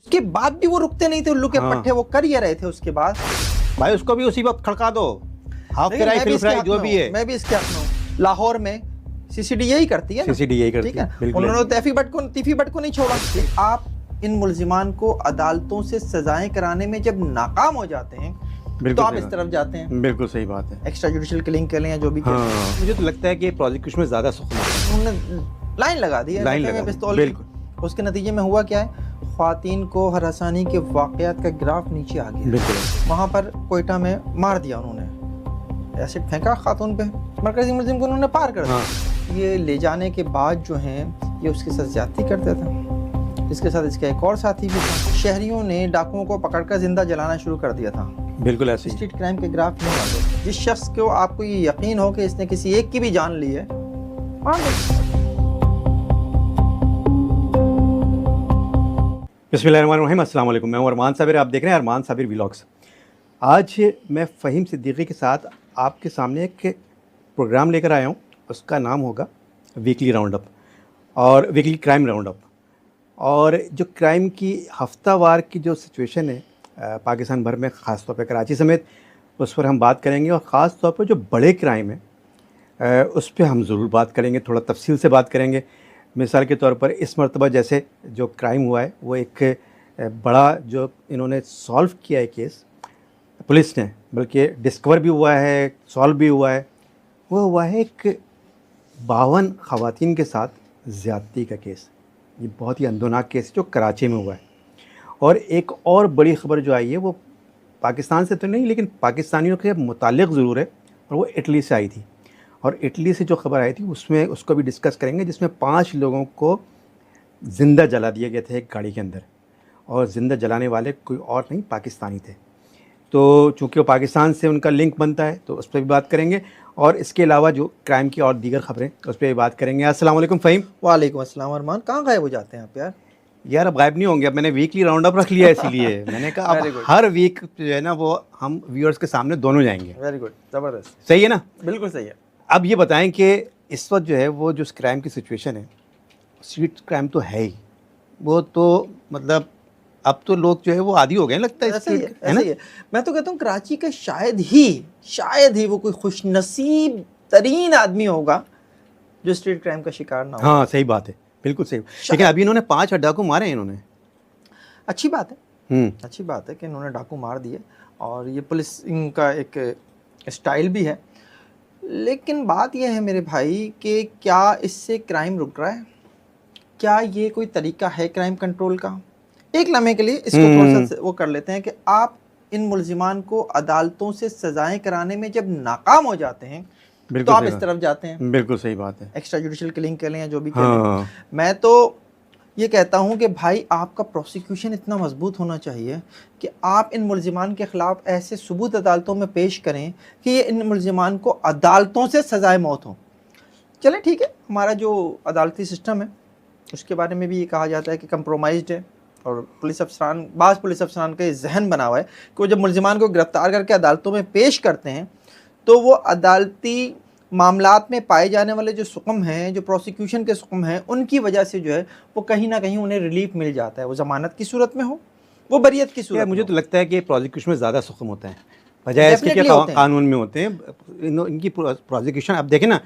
के बाद भी वो रुकते नहीं थे, उल्लू के पट्टे वो कर ही रहे थे। उसके बाद भाई उसको भी उसी वक्त खड़का दो, हाफ फ्राई फिल फ्राई जो भी है। मैं भी इसके हक में हूँ। लाहौर में सीसीडी यही करती है ना, सीसीडी यही करती है, उन्होंने तीफी भट्ट को नहीं छोड़ा। आप इन मुल्जिमान को अदालतों से सजाएं कराने में जब नाकाम हो जाते हैं तो आप इस तरफ जाते हैं। बिल्कुल सही बात है। एक्स्ट्रा जुडिशियल किलिंग के लिए जो भी मुझे तो लगता है कि प्रोसिक्यूशन में ज्यादा सुकून है। उन्होंने लाइन लगा दी है, लाइन लगा पिस्तौल। बिल्कुल। उसके नतीजे में हुआ क्या है, ख्वातीन को हरासानी के वाकयात का ग्राफ नीचे आ गया। बिल्कुल। वहाँ पर कोयटा में मार दिया उन्होंने, एसिड फेंका खातून पे, मरकजी मुल्जिम को उन्होंने पार कर दिया। ये ले जाने के बाद जो है ये उसके साथ ज्यादती करता था। इसके साथ इसका एक और साथी भी था। शहरियों ने डाकुओं को पकड़कर जिंदा जलाना शुरू कर दिया था। बिल्कुल ऐसे स्ट्रीट क्राइम के ग्राफ नहीं आते। जिस शख्स को आपको ये यकीन हो कि इसने किसी एक की भी जान ली है, मार दो। बिस्मिल्लाहिर्रहमानिर्रहीम, अस्सलाम वालेकुम। मैं अरमान साबिर, आप देख रहे हैं अरमान साबिर व्लॉग्स। आज मैं फ़हीम सिद्दीकी के साथ आपके सामने एक प्रोग्राम लेकर आया हूँ। उसका नाम होगा वीकली राउंड अप और वीकली क्राइम राउंड अप। और जो क्राइम की हफ्तावार की जो सिचुएशन है पाकिस्तान भर में, ख़ास तौर पर कराची समेत, उस पर हम बात करेंगे। और ख़ास तौर पर जो बड़े क्राइम है उस पर हम ज़रूर बात करेंगे, थोड़ा तफसील से बात करेंगे। मिसाल के तौर पर इस मरतबा जैसे जो क्राइम हुआ है वो एक बड़ा जो इन्होंने सॉल्व किया है केस पुलिस ने, बल्कि डिस्कवर भी हुआ है, सॉल्व भी हुआ है। वो हुआ है एक 52 ख़वातीन के साथ ज़्यादती का केस। ये बहुत ही अंदोनाक केस जो कराची में हुआ है। और एक और बड़ी ख़बर जो आई है वो पाकिस्तान से तो नहीं लेकिन पाकिस्तानियों के मुताल्लिक़ ज़रूर है, और वो इटली से आई थी। और इटली से जो ख़बर आई थी उसमें उसको भी डिस्कस करेंगे, जिसमें 5 लोगों को ज़िंदा जला दिए गए थे एक गाड़ी के अंदर। और ज़िंदा जलाने वाले कोई और नहीं, पाकिस्तानी थे। तो चूँकि वो पाकिस्तान से उनका लिंक बनता है तो उस पर भी बात करेंगे। और इसके अलावा जो क्राइम की और दीगर ख़बरें उस पर भी बात करेंगे। अस्सलाम वालेकुम फ़हीम। वालेकुम अस्सलाम अरमान। कहाँ गायब हो जाते हैं आप यार? यार अब गायब नहीं होंगे, अब मैंने वीकली राउंड अप रख लिया, इसीलिए मैंने कहा अब हर वीक जो है ना वो हम व्यूअर्स के सामने दोनों जाएंगे। वेरी गुड, ज़बरदस्त। सही है ना? बिल्कुल सही है। अब ये बताएं कि इस वक्त जो है वो जो क्राइम की सिचुएशन है, स्ट्रीट क्राइम तो है ही, वो तो मतलब अब तो लोग जो है वो आदी हो गए लगता है। ऐसा ही है। मैं तो कहता हूँ कराची का शायद ही वो कोई खुशनसीब तरीन आदमी होगा जो स्ट्रीट क्राइम का शिकार ना हो। हाँ सही बात है, बिल्कुल सही। लेकिन अभी इन्होंने 5 डाकू मारे हैं इन्होंने। अच्छी बात है, अच्छी बात है कि इन्होंने डाकू मार दिए, और ये पुलिस इनका एक स्टाइल भी है। लेकिन बात यह है मेरे भाई कि क्या इससे क्राइम रुक रहा है? क्या ये कोई तरीका है क्राइम कंट्रोल का? एक लम्हे के लिए इसको थोड़ा सा वो कर लेते हैं कि आप इन मुल्जिमान को अदालतों से सजाएं कराने में जब नाकाम हो जाते हैं तो आप इस तरफ जाते हैं। बिल्कुल सही बात है। एक्स्ट्रा जुडिशियल किलिंग के लिए जो भी कर लें। मैं तो ये कहता हूँ कि भाई आपका प्रोसिक्यूशन इतना मजबूत होना चाहिए कि आप इन मुल्जिमान के ख़िलाफ़ ऐसे सबूत अदालतों में पेश करें कि ये इन मुल्जिमान को अदालतों से सजाए मौत हो। चलें ठीक है, हमारा जो अदालती सिस्टम है उसके बारे में भी ये कहा जाता है कि कंप्रोमाइज्ड है, और बाज़ पुलिस अफसरान का ये जहन बना हुआ है कि वो जब मुल्जिमान को गिरफ़्तार करके अदालतों में पेश करते हैं तो वो अदालती मामलात में पाए जाने वाले जो सुकम हैं, जो प्रोसिक्यूशन के सुकम हैं, उनकी वजह से जो है वो कहीं ना कहीं उन्हें रिलीफ मिल जाता है, वो ज़मानत की सूरत में हो, वो बरियत की सूरत में। मुझे तो लगता है कि प्रोसिक्यूशन में ज़्यादा सुकम होता है बजाय इसके कि कानून में होते हैं इनकी प्रोसिक्यूशन। अब देखें ना,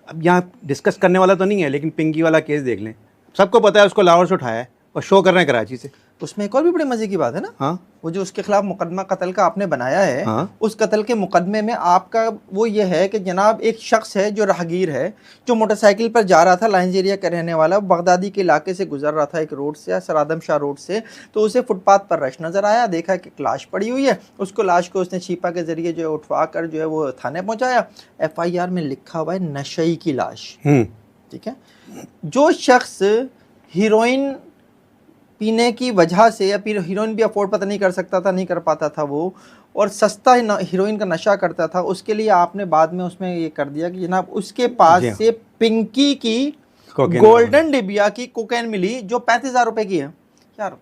अब यहाँ डिस्कस करने वाला तो नहीं है, लेकिन पिंकी वाला केस देख लें, सबको पता है उसको लाहौर से उठाया है और शो कर रहे हैं कराची से। उसमें एक और भी बड़े मज़े की बात है ना। हाँ, वो जो उसके खिलाफ मुकदमा कत्ल का आपने बनाया है। हाँ? उस कत्ल के मुकदमे में आपका वो ये है कि जनाब एक शख्स है जो राहगीर है, जो मोटरसाइकिल पर जा रहा था, लाइंस एरिया का रहने वाला, बगदादी के इलाके से गुजर रहा था एक रोड से, सरादम शाह रोड से। तो उसे फुटपाथ पर रश नज़र आया, देखा कि लाश पड़ी हुई है। उसको लाश को उसने छिपा के ज़रिए जो है उठवा कर जो है वो थाने पहुँचाया। FIR में लिखा हुआ है नशई की लाश। ठीक है, जो शख्स हीरोइन पीने की वजह से, या फिर हीरोइन भी अफोर्ड पता नहीं कर सकता था, नहीं कर पाता था वो, और सस्ता हीरोइन का नशा करता था, उसके लिए आपने बाद में उसमें ये कर दिया कि जनाब उसके पास से पिंकी की गोल्डन डिबिया की कोकेन मिली जो 35,000 रुपए की है। यार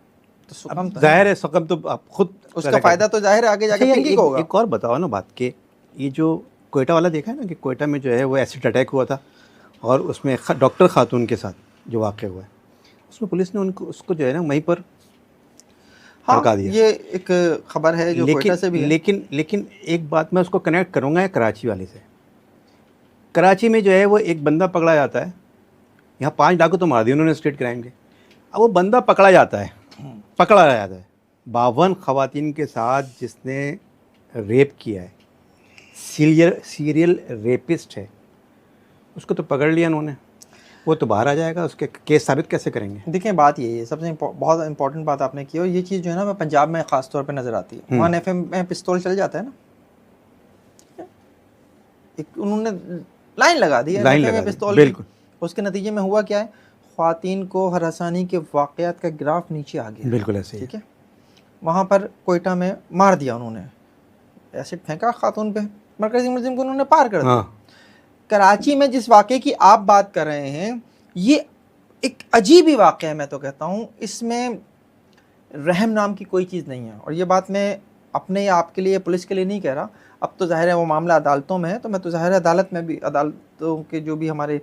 तो सुकम तो जाहिर है, सुकम तो आप खुद उसका फ़ायदा तो जाहिर है आगे जाके पिंकी को होगा। एक और बताओ ना बात के, ये जो कोयटा वाला देखा है ना कि कोयटा में जो है वो एसिड अटैक हुआ था और उसमें डॉक्टर खातून के साथ जो वाक़या हुआ है, उसमें पुलिस ने उसको जो है ना वहीं पर भड़का दिया। ये एक खबर है जो कोयटा से भी है। लेकिन एक बात मैं उसको कनेक्ट करूँगा कराची वाले से। कराची में जो है वो एक बंदा पकड़ा जाता है, यहाँ 5 डाकू तो मार दिए उन्होंने स्ट्रीट क्राइम के। अब वो बंदा पकड़ा जाता है 52 ख़वातीन के साथ जिसने रेप किया है, सीरियल रेपिस्ट है, उसको तो पकड़ लिया उन्होंने, वो तो बाहर आ जाएगा, उसके केस साबित कैसे करेंगे? देखिए बात यही है, सबसे बहुत इंपॉर्टेंट बात आपने की, और ये चीज़ जो है ना मैं पंजाब में ख़ास तौर पे नज़र आती है। वहाँ एफएम में पिस्तौल चल जाता है ना, एक उन्होंने लाइन लगा दी है पिस्तौल, बिल्कुल। उसके नतीजे में हुआ क्या है, ख़वातीन को हरासानी के वाक़यात का ग्राफ नीचे आ गया, बिल्कुल ऐसे, ठीक है। वहाँ पर कोयटा में मार दिया उन्होंने, एसिड फेंका खातून पे, मरकज़ी मुलजिम को उन्होंने पार कर दिया। कराची में जिस वाक़े की आप बात कर रहे हैं, ये एक अजीब ही वाक़या है, मैं तो कहता हूँ इसमें रहम नाम की कोई चीज़ नहीं है। और ये बात मैं अपने या आपके लिए, पुलिस के लिए नहीं कह रहा, अब तो ज़ाहिर है वो मामला अदालतों में है, तो मैं तो ज़ाहिर है अदालत में भी, अदालतों के जो भी हमारे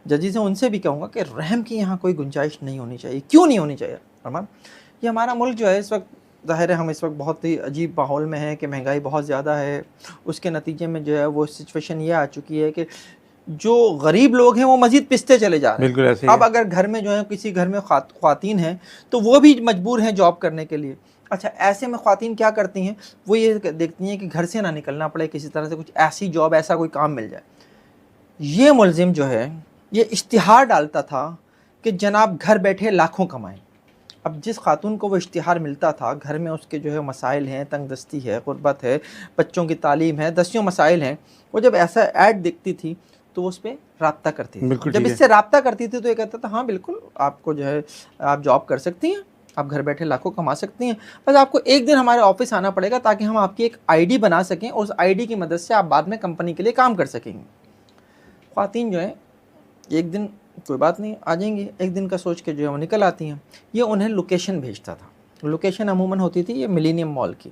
जजेस हैं उनसे भी कहूँगा कि रहम की यहाँ कोई गुंजाइश नहीं होनी चाहिए। क्यों नहीं होनी चाहिए अरमान? ये हमारा मुल्क जो है इस वक्त, ज़ाहिर है हम इस वक्त बहुत ही अजीब माहौल में हैं कि महंगाई बहुत ज़्यादा है, उसके नतीजे में जो है वो सिचुएशन ये आ चुकी है कि जो गरीब लोग हैं वो मज़ीद पिसते चले जा रहे हैं। बिल्कुल ऐसे। अब अगर घर में जो है किसी घर में ख़वातीन हैं तो वो भी मजबूर हैं जॉब करने के लिए। अच्छा, ऐसे में ख़वातीन क्या करती हैं, वो ये देखती हैं कि घर से ना निकलना पड़े, किसी तरह से कुछ ऐसी जॉब, ऐसा कोई काम मिल जाए। ये मुलजिम जो है ये इश्तिहार डालता था कि जनाब घर बैठे लाखों कमाएं। अब जिस खातून को वो इश्तिहार मिलता था, घर में उसके जो है मसाइल हैं, तंगदस्ती है, गुर्बत है, बच्चों की तालीम है, दसियों मसाइल हैं, वो जब ऐसा ऐड दिखती थी तो उस पर रब्ता करती थी। जब इससे रब्ता करती थी तो ये कहता था हाँ बिल्कुल आपको जो है आप जॉब कर सकती हैं, आप घर बैठे लाखों कमा सकती हैं, बस आपको एक दिन हमारे ऑफिस आना पड़ेगा ताकि हम आपकी एक आईडी बना सकें और उस आईडी की मदद से आप बाद में कंपनी के लिए काम कर सकेंगे। ख़वातीन जो है एक दिन कोई बात नहीं आ जाएंगी, एक दिन का सोच के जो है वो निकल आती हैं। ये उन्हें लोकेशन भेजता था, लोकेशन अमूमन होती थी ये मिलेनियम मॉल की।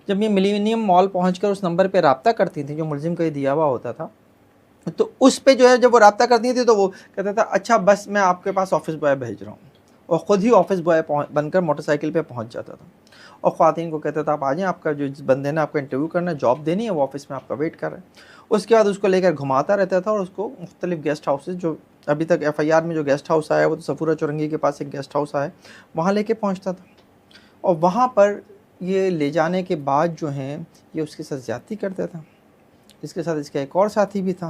जब ये मिलेनियम मॉल पहुँच कर उस नंबर पर रब्ता करती थी जो मुलजिम का ये दिया हुआ होता था, तो उस पे जो है जब वो रब्ता करती थी तो वो कहता था अच्छा बस मैं आपके पास ऑफिस बॉय भेज रहा हूँ, और ख़ुद ही ऑफिस बॉय बनकर मोटरसाइकिल पे पहुँच जाता था और ख़वातीन को कहता था आप आ जाएं, आपका जो जिस बंदे ने आपका इंटरव्यू करना है, जॉब देनी है, वो ऑफिस में आपका वेट कर रहा है। उसके बाद उसको लेकर घुमाता रहता था और उसको मुख्तलिफ गेस्ट हाउसेस, जो अभी तक FIR में जो गेस्ट हाउस आया वो तो सफूरा चौरंगी के पास एक गेस्ट हाउस आया, वहाँ लेके पहुँचता था और वहाँ पर ये ले जाने के बाद जो हैं ये उसके साथ ज़्यादती करता था। इसके साथ इसका एक और साथी भी था।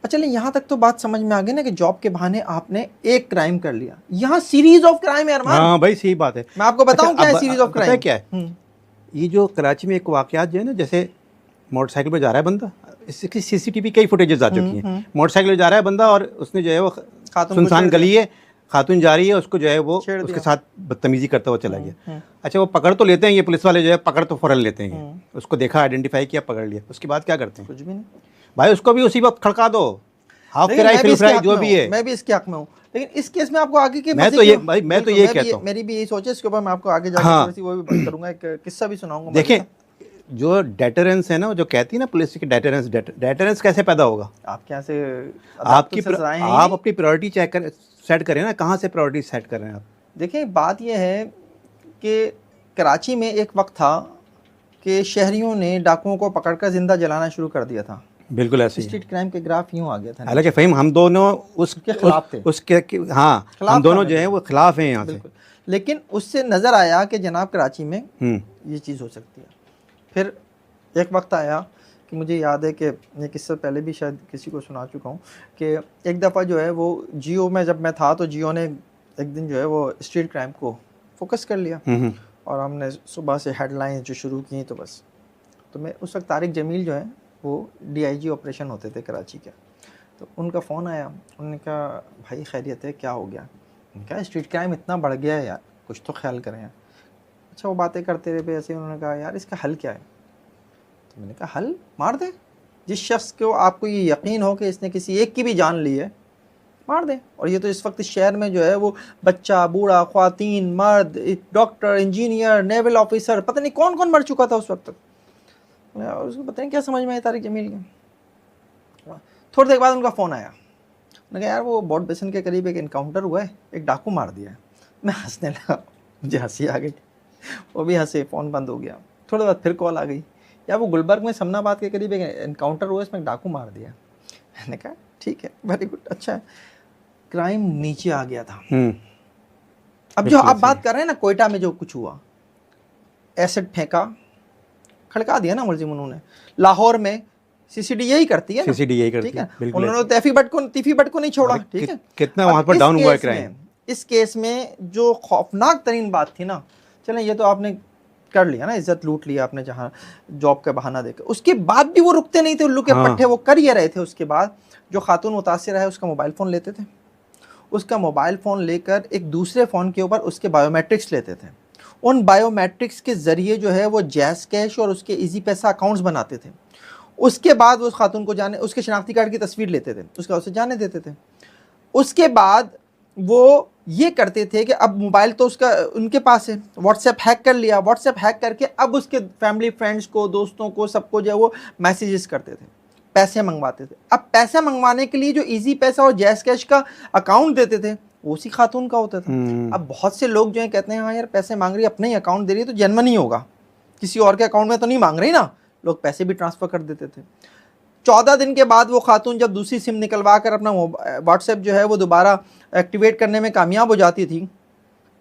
और चलिए यहाँ तक तो बात समझ में आ गई ना कि जॉब के बहाने आपने एक क्राइम कर लिया, यहाँ सीरीज ऑफ क्राइम है अरमान। हाँ भाई सही बात है, मैं आपको बताऊँ क्या है सीरीज ऑफ क्राइम क्या है। ये जो कराची में एक वाकयात जो है ना, जैसे मोटरसाइकिल पर जा रहा है बंदा, इसकी CCTV कई फुटेजेस आ चुकी हैं, मोटरसाइकिल पर जा रहा है बंदा और उसने जो है वो सुनसान गली है, खातून जा रही है, उसको जो है वो उसके साथ बदतमीजी करता हुआ चला गया। अच्छा वो पकड़ तो लेते हैं, ये पुलिस वाले जो है पकड़ तो फ़ौरन लेते हैं, उसको देखा, आइडेंटिफाई किया, पकड़ लिया, उसके बाद क्या करते हैं? कुछ भी नहीं भाई, उसको भी उसी वक्त खड़का दो, हाफ फ्राई जो भी है। मैं भी इसके हक में हूँ, लेकिन इस केस में आपको आगे के मैं तो ये भाई मैं तो ये कहता हूँ, मेरी भी यही सोच है, इसके ऊपर मैं आपको आगे जाकर वो भी बात करूँगा, एक किस्सा भी सुनाऊंगा। देखें जो डेटरेंस है ना, जो कहती है ना पुलिस की डेटरेंस कैसे पैदा होगा? आपके यहाँ से आप अपनी प्रायोरिटी सेट करें ना, कहाँ से प्रायोरिटी सेट कर रहे हैं आप? देखिए बात यह है कि कराची में एक वक्त था कि शहरियों ने डाकुओं को पकड़कर जिंदा जलाना शुरू कर दिया था। बिल्कुल ऐसे स्ट्रीट क्राइम के ग्राफ यूँ आ गया था। हालांकि फ़हीम हम दोनों उसके खिलाफ थे, हाँ हम दोनों जो हैं वो खिलाफ हैं यहाँ से, लेकिन उससे नज़र आया कि जनाब कराची में ये चीज़ हो सकती है। फिर एक वक्त आया कि मुझे याद है कि ये किस्सा पहले भी शायद किसी को सुना चुका हूँ कि एक दफ़ा जो है वो जियो में जब मैं था तो जियो ने एक दिन जो है वो स्ट्रीट क्राइम को फोकस कर लिया और हमने सुबह से हेडलाइंस जो शुरू की तो बस, तो मैं उस वक्त तारिक जमील जो है वो DIG ऑपरेशन होते थे कराची के, तो उनका फ़ोन आया, उन्होंने कहा भाई खैरियत है, क्या हो गया? क्या स्ट्रीट क्राइम इतना बढ़ गया है यार, कुछ तो ख्याल करें यार। अच्छा वो बातें करते रहे ऐसे, उन्होंने कहा यार इसका हल क्या है? तो मैंने कहा हल मार दे, जिस शख्स को आपको ये यकीन हो कि इसने किसी एक की भी जान ली है मार दे। और ये तो इस वक्त शहर में जो है वो बच्चा, बूढ़ा, ख्वातीन, मर्द, डॉक्टर, इंजीनियर, नेवल ऑफिसर, पता नहीं कौन कौन मर चुका था उस वक्त तक, और उसको पता नहीं क्या समझ में आया तारिक जमील के। थोड़ी देर बाद उनका फ़ोन आया, उन्होंने कहा यार वो बोट बेसन के करीब एक इनकाउंटर हुआ है, एक डाकू मार दिया है। मैं हंसने लगा, मुझे हंसी आ गई। वो भी हंसे, फ़ोन बंद हो गया। थोड़ी बाद फिर कॉल आ गई, या वो गुलबर्ग में समनाबाद के करीब एक एनकाउंटर हुआ, इसमें डाकू मार दिया। मैंने कहा ठीक है, वेरी गुड, अच्छा है। क्राइम नीचे आ गया था। अब जो आप बात कर रहे हैं ना कोयटा में जो कुछ हुआ, एसिड फेंका, खड़का दिया ना मुलजिम उन्होंने। लाहौर में सीसीडी यही करती है ना, सीसीडी यही करती ठीक है, है, उन्होंने तीफी भट्ट को नहीं छोड़ा, ठीक है। कितना वहां पर डाउन हुआ है क्राइम। इस केस में जो खौफनाक तरीन बात थी ना, चलें ये तो आपने कर लिया ना, इज्जत लूट लिया आपने जहाँ जॉब का बहाना देकर, उसके बाद भी वो रुकते नहीं थे, उल्लू के पट्टे वो कर ही रहे थे। उसके बाद जो खातून मुतासिर है उसका मोबाइल फ़ोन लेते थे, उसका मोबाइल फ़ोन लेकर एक दूसरे फ़ोन के ऊपर उसके बायोमेट्रिक्स लेते थे। उन बायोमेट्रिक्स के ज़रिए जो है वो जैज़ कैश और उसके इजी पैसा अकाउंट्स बनाते थे। उसके बाद उस खातून को जाने, उसके शनाख्ती कार्ड की तस्वीर लेते थे, उसका उसे जाने देते थे। उसके बाद वो ये करते थे कि अब मोबाइल तो उसका उनके पास है, व्हाट्सएप हैक कर लिया, व्हाट्सएप हैक करके अब उसके फैमिली फ्रेंड्स को, दोस्तों को, सबको जो है वो मैसेजेस करते थे, पैसे मंगवाते थे। अब पैसे मंगवाने के लिए जो इजी पैसा और जैज़ कैश का अकाउंट देते थे वो उसी खातून का होता था। अब बहुत से लोग जो है कहते हैं हाँ यार पैसे मांग रही है, अपने ही अकाउंट दे रही है तो जेन्युइन ही होगा, किसी और के अकाउंट में तो नहीं मांग रही ना, लोग पैसे भी ट्रांसफ़र कर देते थे। 14 दिन के बाद वो खातून जब दूसरी सिम निकलवा कर अपना व्हाट्सएप जो है वो दोबारा एक्टिवेट करने में कामयाब हो जाती थी,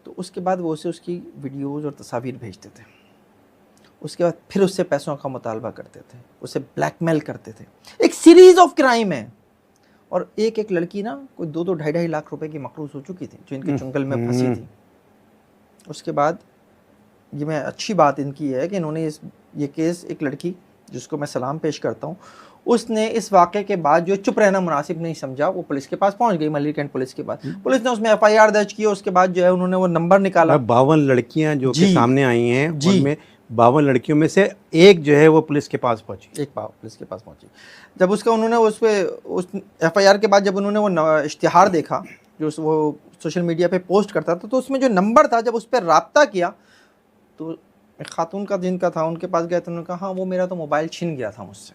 तो उसके बाद वो उसे उसकी वीडियोज़ और तस्वीर भेजते थे। उसके बाद फिर उससे पैसों का मुतालबा करते थे, उसे ब्लैकमेल करते थे। एक सीरीज़ ऑफ क्राइम है। और एक एक लड़की ना कोई 2-2 ढाई लाख रुपए की मकरूज हो चुकी थी जो इनके चुंगल में फंसी थी। उसके बाद ये मैं अच्छी बात इनकी है कि इन्होंने ये केस, एक लड़की जिसको मैं सलाम पेश करता हूँ, उसने इस वाक़े के बाद जो चुप रहना मुनासिब नहीं समझा, वो पुलिस के पास पहुंच गई, मल्ली कैंट पुलिस के पास। पुलिस ने उसमें FIR दर्ज की। उसके बाद जो है उन्होंने वो नंबर निकाला। 52 लड़कियां जो कि सामने आई हैं, उनमें 52 लड़कियों में से एक जो है वो पुलिस के पास पहुंची, एक पुलिस के पास पहुंची। जब उसका उन्होंने उस FIR के बाद जब उन्होंने वो इश्तिहार देखा जो वो सोशल मीडिया पे पोस्ट करता था, तो उसमें जो नंबर था, जब उस पर रब्ता किया तो एक खातून का जिनका था उनके पास गया तो उन्होंने कहा हाँ वो मेरा तो मोबाइल छीन गया था मुझसे।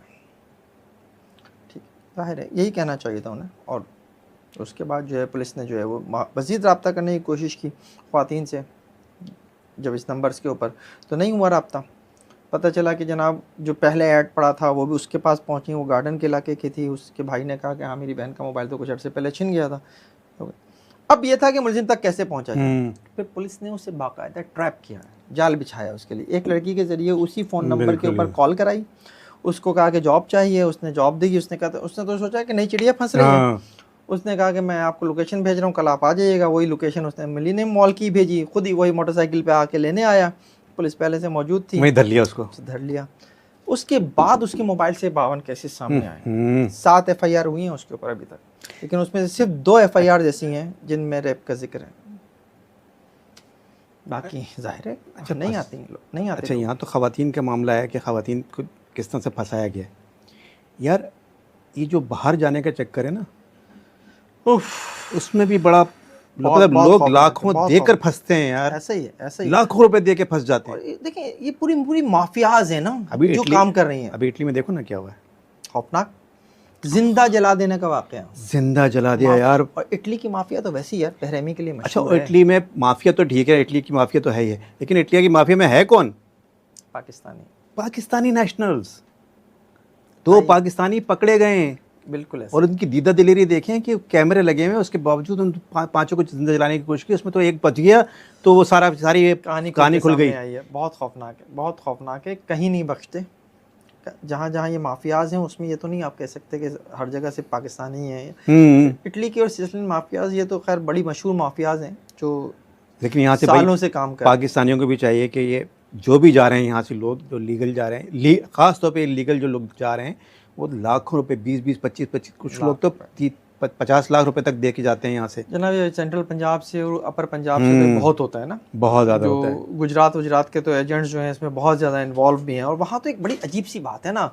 ठीक, जाहिर है यही कहना चाहिए था उन्हें। और उसके बाद जो है पुलिस ने जो है वो मज़ीद रब्ता करने की कोशिश की ख़वातीन से, जब इस नंबर्स के ऊपर तो नहीं हुआ रब्ता। पता चला कि जनाब जो पहले ऐड पड़ा था वो भी उसके पास पहुंची, वो गार्डन के इलाके की थी। उसके भाई ने कहा कि हाँ मेरी बहन का मोबाइल तो कुछ अर्से पहले छिन गया था। अब ये था कि मुलजिम तक कैसे पहुंचा जाए। फिर पुलिस ने उसे बाकायदा ट्रैप किया, जाल बिछाया उसके लिए। एक लड़की के ज़रिए उसी फ़ोन नंबर के ऊपर कॉल कराई, उसको कहा कि जॉब चाहिए, उसने जॉब दी। उसने कहा, उसने तो सोचा कि नई चिड़िया फंस रही है। उसने कहा कि मैं आपको लोकेशन भेज रहा हूँ, कल आप आ जाइएगा। वही लोकेशन उसने मिलीनियम मॉल की भेजी, खुद ही वही मोटरसाइकिल पे आके लेने आया। पुलिस पहले से मौजूद थी, वहीं धर लिया उसको, धर लिया। उसके बाद उसके मोबाइल से 52 केसेस सामने आए। 7 FIR हुई हैं उसके ऊपर अभी तक, लेकिन उसमें से सिर्फ 2 FIR जैसी हैं जिनमें रेप का जिक्र है, बाकी जाहिर है अच्छा नहीं आती लोग, नहीं आते। अच्छा, यहाँ तो ख़वातीन का मामला है कि ख़वातीन को किस तरह से फंसाया गया है। यार ये जो बाहर जाने का चक्कर है ना, उसमें भी बड़ा मतलब लोग लाखों देकर फंसते हैं यार। ऐसा ही है, ऐसा ही लाखों रुपए देके फंस जाते हैं। देखिए ये पूरी माफियाज है ना अभी जो काम कर रही हैं। अभी इटली में देखो ना क्या हुआ है, खौफनाक, जिंदा जला देने का वाकया, जिंदा जला दिया यार। और इटली की माफिया तो वैसी यार बेरहमी के लिए अच्छा, मशहूर है। इटली में माफिया तो ठीक है, इटली की माफिया तो है ही है, लेकिन इटली की माफिया में है कौन? पाकिस्तानी नेशनल्स। 2 पाकिस्तानी पकड़े गए हैं, बिल्कुल ऐसा। और उनकी दीदा दिलेरी देखें कि कैमरे लगे हुए हैं, उसके बावजूद उन 5 को जिंदा जलाने की कोशिश की। उसमें तो एक बच गया, तो वो सारी कहानी खुल गई। बहुत खौफनाक है, बहुत खौफनाक है। कहीं नहीं बख्शते। जहाँ जहाँ ये माफियाज हैं उसमें ये तो नहीं आप कह सकते कि हर जगह से पाकिस्तानी हैं। इटली की और सिसिलियन माफियाज ये तो खैर बड़ी मशहूर माफियाज हैं जो लेकिन यहाँ से सालों से काम कर। पाकिस्तानियों को भी चाहिए कि ये जो भी जा रहे हैं यहाँ से लोग जो लीगल जा रहे हैं, ख़ास तौर पे इलीगल जो लोग जा रहे हैं, वो लाखों रुपए 20-20, 25-25, कुछ लोग तो 50 लाख रुपए तक दे के जाते हैं यहाँ से। जनाब ये सेंट्रल पंजाब से और अपर पंजाब से तो बहुत होता है ना, बहुत ज़्यादा होता है। गुजरात के तो एजेंट्स जो हैं इसमें बहुत ज़्यादा इन्वॉल्व भी हैं। और वहाँ तो एक बड़ी अजीब सी बात है ना,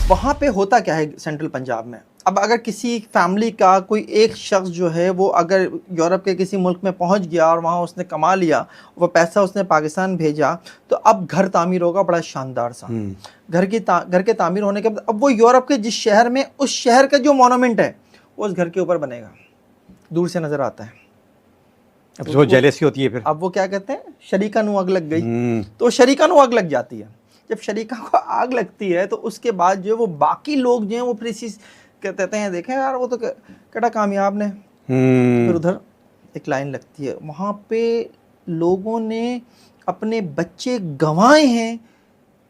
वहाँ पे होता क्या है सेंट्रल पंजाब में, अब अगर किसी फैमिली का कोई एक शख्स जो है वो अगर यूरोप के किसी मुल्क में पहुँच गया और वहाँ उसने कमा लिया, वो पैसा उसने पाकिस्तान भेजा, तो अब घर तामीर होगा बड़ा शानदार सा। घर के तामीर होने के बाद अब वो यूरोप के जिस शहर में, उस शहर का जो मोनूमेंट है वो उस घर के ऊपर बनेगा, दूर से नज़र आता है। अब जो जेलेसी होती है फिर, अब वो क्या कहते हैं, शरीका नु आग लग गई, तो शरीका नु आग लग जाती है। जब शरीका को आग लगती है तो उसके बाद जो है वो बाकी लोग जो हैं वो फिर इसी कहते हैं, देखें यार वो तो केड़ा कामयाब ने। फिर उधर एक लाइन लगती है, वहाँ पे लोगों ने अपने बच्चे गंवाए हैं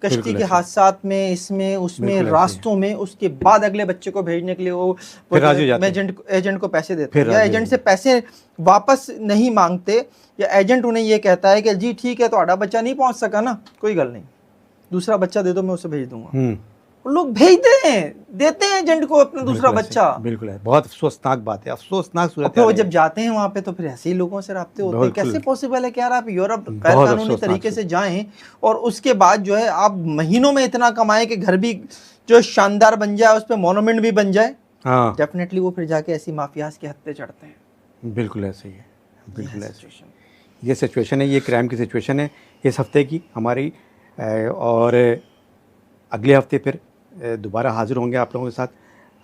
कश्ती के हादसात में, इसमें उसमें रास्तों में, उसके बाद अगले बच्चे को भेजने के लिए वो एजेंट को पैसे देते हैं, या एजेंट से पैसे वापस नहीं मांगते, या एजेंट उन्हें ये कहता है कि जी ठीक है तो बच्चा नहीं पहुंच सका ना, कोई गल नहीं, दूसरा बच्चा दे दो मैं उसे भेज दूंगा। लोग भेजते हैं, देते हैं एजेंट को अपना दूसरा बच्चा। बिल्कुल है, बहुत अफसोसनाक बात है, अफसोसनाक सूरत है। वो जब जाते हैं वहाँ पे तो फिर ऐसे ही लोगों से राब्ते होते हैं। कैसे पॉसिबल है कि यार आप यूरोप गैर कानूनी तरीके से जाएं और उसके बाद जो है आप महीनों में इतना कमाएं कि घर भी जो शानदार बन जाए, उस पर मोनूमेंट भी बन जाए। हाँ, डेफिनेटली वो फिर जाके ऐसी माफियाज के हत्थे चढ़ते हैं। बिल्कुल ऐसे ही है, बिल्कुल ऐसे ये सिचुएशन है, ये क्राइम की सिचुएशन है इस हफ्ते की हमारी। और अगले हफ्ते फिर दोबारा हाजिर होंगे आप लोगों के साथ।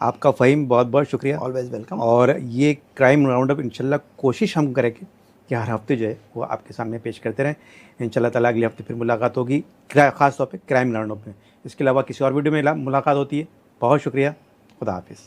आपका फ़हीम बहुत बहुत शुक्रिया, ऑलवेज वेलकम। और ये क्राइम राउंड अप इंशाल्लाह कोशिश हम करेंगे कि हर हफ्ते जो है वो आपके सामने पेश करते रहें। इंशाल्लाह ताला अगले हफ्ते फिर मुलाकात होगी, ख़ास तौर पे क्राइम राउंड अप में। इसके अलावा किसी और वीडियो में मुलाकात होती है। बहुत शुक्रिया, खुदा हाफिज़।